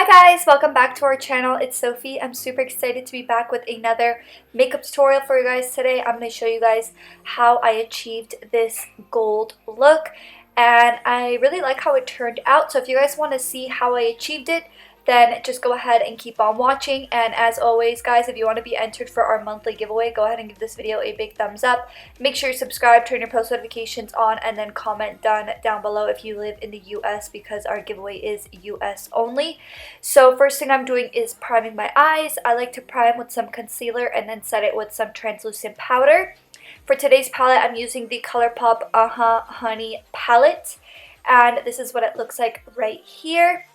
Hi guys, welcome back to our channel. It's Sophie. I'm super excited to be back with another makeup tutorial for you guys today. I'm going to show you guys how I achieved this gold look, and I really like how it turned out. So if you guys want to see how I achieved it, then just go ahead and keep on watching. And as always guys, if you want to be entered for our monthly giveaway, go ahead and give this video a big thumbs up. Make sure you subscribe, turn your post notifications on, and then comment down below if you live in the US, because our giveaway is US only. So first thing I'm doing is priming my eyes. I like to prime with some concealer and then set it with some translucent powder. For today's palette, I'm using the Colourpop Honey palette, and this is what it looks like right here.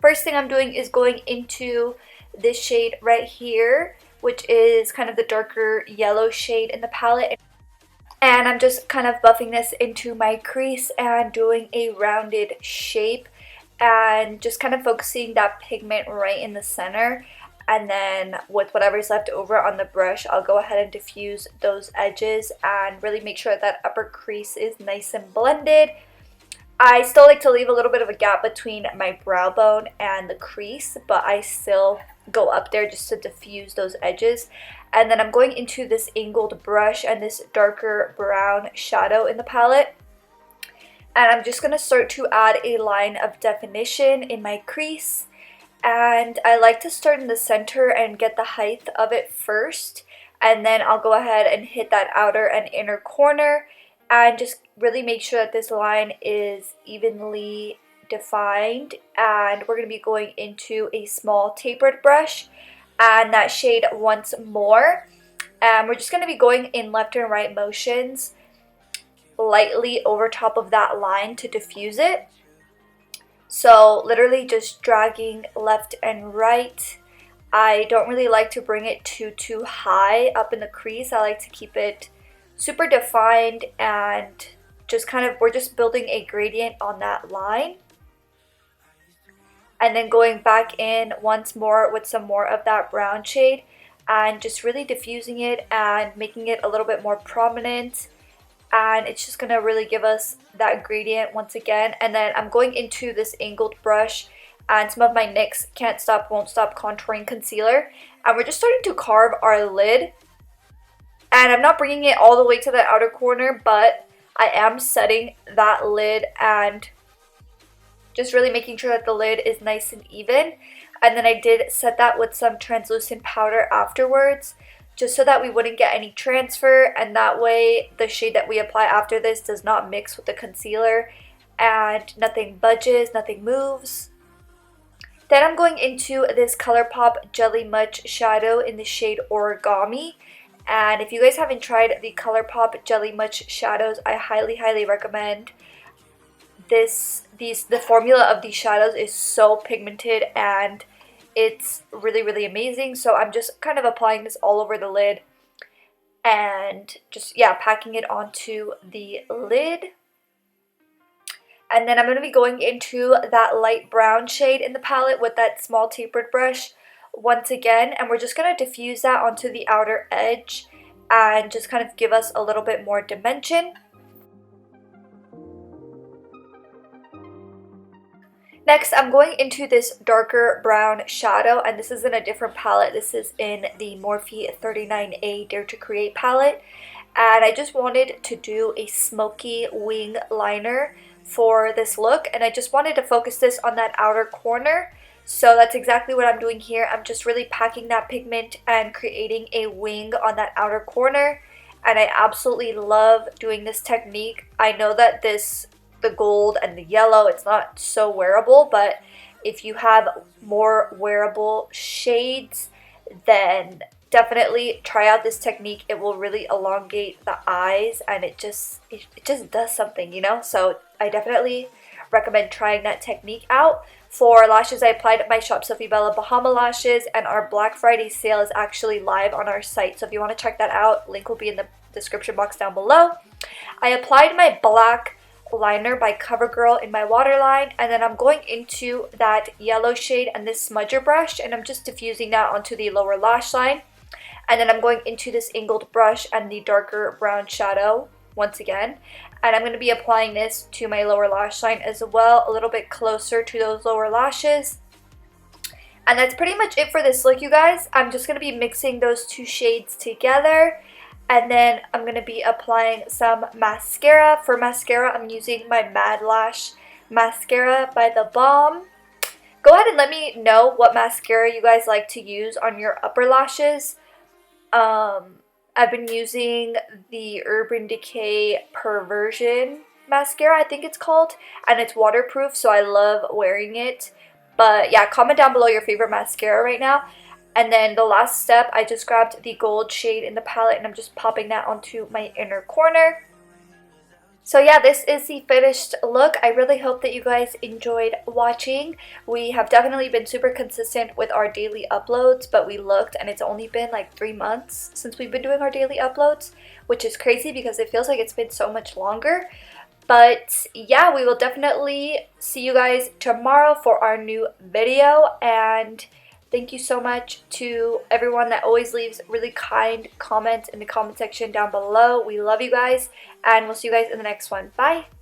First thing I'm doing is going into this shade right here, which is kind of the darker yellow shade in the palette. And I'm just kind of buffing this into my crease and doing a rounded shape and just kind of focusing that pigment right in the center. And then with whatever's left over on the brush, I'll go ahead and diffuse those edges and really make sure that upper crease is nice and blended. I still like to leave a little bit of a gap between my brow bone and the crease, but I still go up there just to diffuse those edges. And then I'm going into this angled brush and this darker brown shadow in the palette. And I'm just going to start to add a line of definition in my crease. And I like to start in the center and get the height of it first. And then I'll go ahead and hit that outer and inner corner and just really make sure that this line is evenly defined. And we're going to be going into a small tapered brush and that shade once more. And we're just going to be going in left and right motions lightly over top of that line to diffuse it. So literally just dragging left and right. I don't really like to bring it too high up in the crease. I like to keep it super defined and just kind of, we're just building a gradient on that line. And then going back in once more with some more of that brown shade and just really diffusing it and making it a little bit more prominent. And it's just going to really give us that gradient once again. And then I'm going into this angled brush and some of my NYX Can't Stop Won't Stop contouring concealer, and we're just starting to carve our lid. And I'm not bringing it all the way to the outer corner, but I am setting that lid and just really making sure that the lid is nice and even. And then I did set that with some translucent powder afterwards, just so that we wouldn't get any transfer, and that way the shade that we apply after this does not mix with the concealer and nothing budges, nothing moves. Then I'm going into this Colourpop Jelly Much shadow in the shade Origami. And if you guys haven't tried the Colourpop Jelly Much shadows, I highly recommend this. The formula of these shadows is so pigmented and it's really amazing. So I'm just kind of applying this all over the lid and just, yeah, packing it onto the lid. And then I'm going to be going into that light brown shade in the palette with that small tapered brush once again, and we're just going to diffuse that onto the outer edge and just kind of give us a little bit more dimension. Next, I'm going into this darker brown shadow, and this is in a different palette. This is in the Morphe 39A Dare to Create palette, and I just wanted to do a smoky wing liner for this look, and I just wanted to focus this on that outer corner. So that's exactly what I'm doing here. I'm just really packing that pigment and creating a wing on that outer corner, and I absolutely love doing this technique. I know that the gold and the yellow, it's not so wearable, but if you have more wearable shades, then definitely try out this technique. It will really elongate the eyes, and it just does something, you know. So I definitely recommend trying that technique out. For lashes, I applied my Shop Sophie Bella Bahama lashes, and our Black Friday sale is actually live on our site. So if you want to check that out, link will be in the description box down below. I applied my black liner by CoverGirl in my waterline, and then I'm going into that yellow shade and this smudger brush, and I'm just diffusing that onto the lower lash line. And then I'm going into this angled brush and the darker brown shadow once again, and I'm going to be applying this to my lower lash line as well, a little bit closer to those lower lashes. And that's pretty much it for this look, you guys. I'm just going to be mixing those two shades together. And then I'm going to be applying some mascara. For mascara, I'm using my Madlash mascara by The Balm. Go ahead and let me know what mascara you guys like to use on your upper lashes. I've been using the Urban Decay Perversion mascara, I think it's called, and it's waterproof, so I love wearing it. But yeah, comment down below your favorite mascara right now. And then the last step, I just grabbed the gold shade in the palette and I'm just popping that onto my inner corner. So yeah, this is the finished look. I really hope that you guys enjoyed watching. We have definitely been super consistent with our daily uploads, but we looked and it's only been like 3 months since we've been doing our daily uploads, which is crazy because it feels like it's been so much longer. But yeah, we will definitely see you guys tomorrow for our new video. And thank you so much to everyone that always leaves really kind comments in the comment section down below. We love you guys, and we'll see you guys in the next one. Bye!